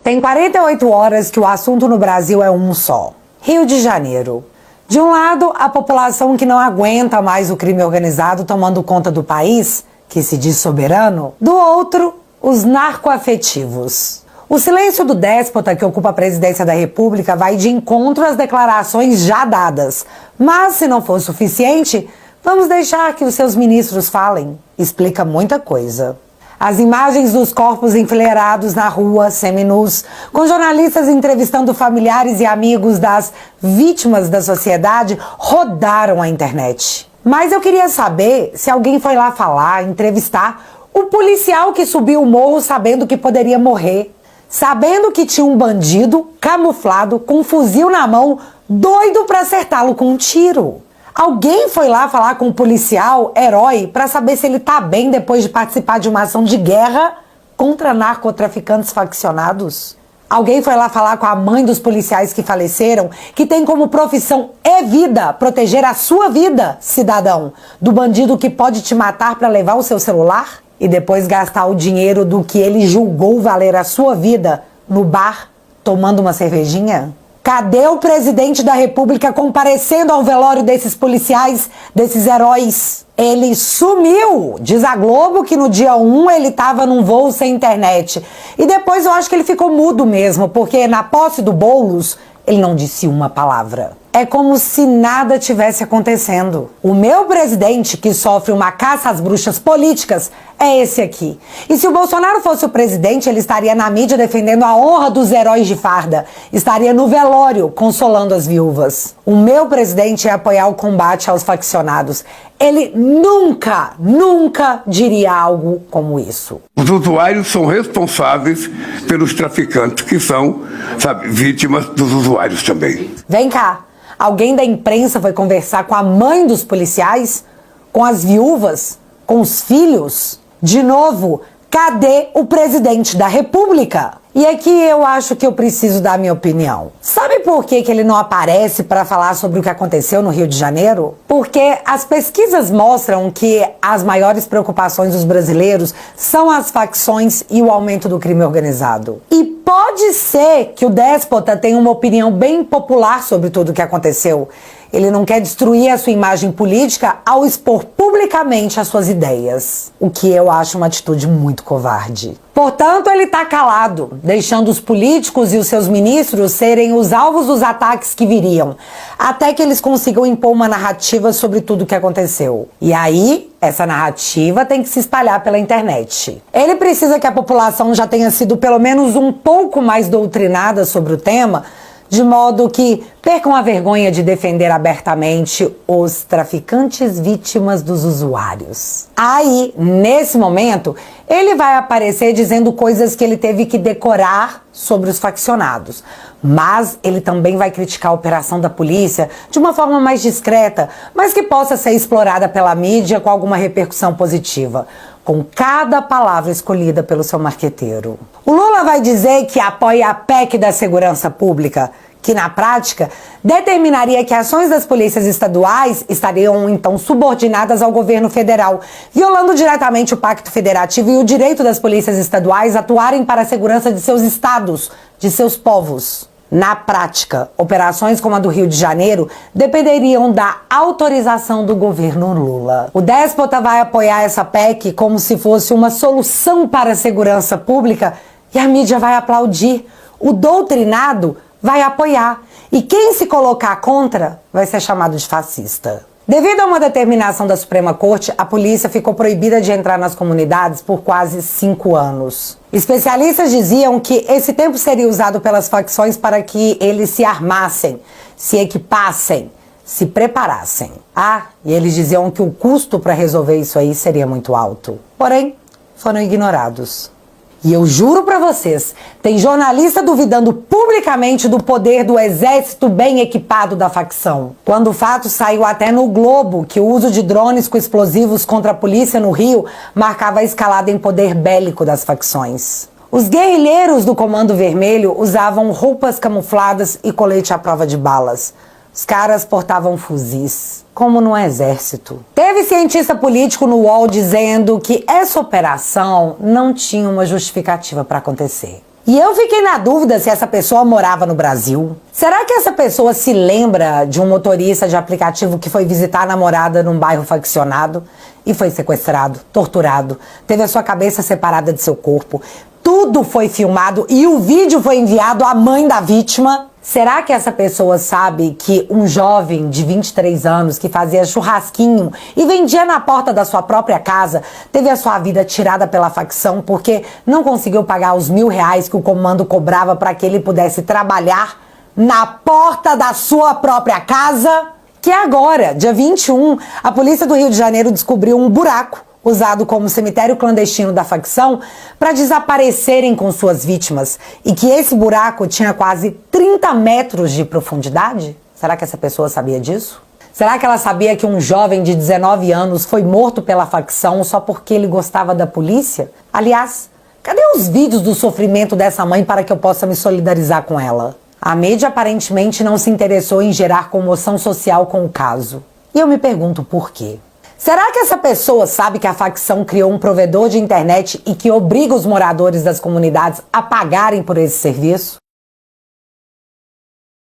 Tem 48 horas que o assunto no Brasil é um só: Rio de Janeiro. De um lado, a população que não aguenta mais o crime organizado tomando conta do país, que se diz soberano. Do outro, os narcoafetivos. O silêncio do déspota que ocupa a presidência da República vai de encontro às declarações já dadas. Mas, se não for suficiente, vamos deixar que os seus ministros falem. Explica muita coisa. As imagens dos corpos enfileirados na rua, seminus, com jornalistas entrevistando familiares e amigos das vítimas da sociedade, rodaram a internet. Mas eu queria saber se alguém foi lá falar, entrevistar o policial que subiu o morro sabendo que poderia morrer, sabendo que tinha um bandido camuflado com um fuzil na mão, doido para acertá-lo com um tiro. Alguém foi lá falar com um policial, herói, para saber se ele tá bem depois de participar de uma ação de guerra contra narcotraficantes faccionados? Alguém foi lá falar com a mãe dos policiais que faleceram, que tem como profissão e vida proteger a sua vida, cidadão, do bandido que pode te matar para levar o seu celular e depois gastar o dinheiro do que ele julgou valer a sua vida no bar, tomando uma cervejinha? Cadê o presidente da República comparecendo ao velório desses policiais, desses heróis? Ele sumiu! Diz a Globo que no dia 1 ele estava num voo sem internet. E depois eu acho que ele ficou mudo mesmo, porque na posse do Boulos, ele não disse uma palavra. É como se nada tivesse acontecendo. O meu presidente, que sofre uma caça às bruxas políticas, é esse aqui. E se o Bolsonaro fosse o presidente, ele estaria na mídia defendendo a honra dos heróis de farda. Estaria no velório, consolando as viúvas. O meu presidente é apoiar o combate aos faccionados. Ele nunca diria algo como isso. Os usuários são responsáveis pelos traficantes, que são, vítimas dos usuários também. Vem cá. Alguém da imprensa foi conversar com a mãe dos policiais? Com as viúvas? Com os filhos? De novo, cadê o presidente da República? E aqui eu acho que eu preciso dar a minha opinião. Sabe por que ele não aparece para falar sobre o que aconteceu no Rio de Janeiro? Porque as pesquisas mostram que as maiores preocupações dos brasileiros são as facções e o aumento do crime organizado. E pode ser que o déspota tenha uma opinião bem popular sobre tudo o que aconteceu. Ele não quer destruir a sua imagem política ao expor publicamente as suas ideias, o que eu acho uma atitude muito covarde. Portanto, ele está calado, deixando os políticos e os seus ministros serem os alvos dos ataques que viriam, até que eles consigam impor uma narrativa sobre tudo o que aconteceu. E aí, essa narrativa tem que se espalhar pela internet. Ele precisa que a população já tenha sido pelo menos um pouco mais doutrinada sobre o tema, de modo que percam a vergonha de defender abertamente os traficantes vítimas dos usuários. Aí, nesse momento, ele vai aparecer dizendo coisas que ele teve que decorar sobre os faccionados. Mas ele também vai criticar a operação da polícia de uma forma mais discreta, mas que possa ser explorada pela mídia com alguma repercussão positiva, com cada palavra escolhida pelo seu marqueteiro. O Lula vai dizer que apoia a PEC da segurança pública, que na prática determinaria que ações das polícias estaduais estariam então subordinadas ao governo federal, violando diretamente o Pacto Federativo e o direito das polícias estaduais atuarem para a segurança de seus estados, de seus povos. Na prática, operações como a do Rio de Janeiro dependeriam da autorização do governo Lula. O déspota vai apoiar essa PEC como se fosse uma solução para a segurança pública e a mídia vai aplaudir. O doutrinado vai apoiar. E quem se colocar contra vai ser chamado de fascista. Devido a uma determinação da Suprema Corte, a polícia ficou proibida de entrar nas comunidades por quase 5 anos. Especialistas diziam que esse tempo seria usado pelas facções para que eles se armassem, se equipassem, se preparassem. E eles diziam que o custo para resolver isso aí seria muito alto. Porém, foram ignorados. E eu juro pra vocês, tem jornalista duvidando publicamente do poder do exército bem equipado da facção. Quando o fato saiu até no Globo que o uso de drones com explosivos contra a polícia no Rio marcava a escalada em poder bélico das facções. Os guerrilheiros do Comando Vermelho usavam roupas camufladas e colete à prova de balas. Os caras portavam fuzis, como no exército. Teve cientista político no UOL dizendo que essa operação não tinha uma justificativa para acontecer. E eu fiquei na dúvida se essa pessoa morava no Brasil. Será que essa pessoa se lembra de um motorista de aplicativo que foi visitar a namorada num bairro faccionado e foi sequestrado, torturado, teve a sua cabeça separada de seu corpo? Tudo foi filmado e o vídeo foi enviado à mãe da vítima? Será que essa pessoa sabe que um jovem de 23 anos que fazia churrasquinho e vendia na porta da sua própria casa teve a sua vida tirada pela facção porque não conseguiu pagar os R$1.000 que o comando cobrava para que ele pudesse trabalhar na porta da sua própria casa? Que agora, dia 21, a polícia do Rio de Janeiro descobriu um buraco usado como cemitério clandestino da facção para desaparecerem com suas vítimas e que esse buraco tinha quase 30 metros de profundidade? Será que essa pessoa sabia disso? Será que ela sabia que um jovem de 19 anos foi morto pela facção só porque ele gostava da polícia? Aliás, cadê os vídeos do sofrimento dessa mãe para que eu possa me solidarizar com ela? A mídia aparentemente não se interessou em gerar comoção social com o caso. E eu me pergunto por quê. Será que essa pessoa sabe que a facção criou um provedor de internet e que obriga os moradores das comunidades a pagarem por esse serviço?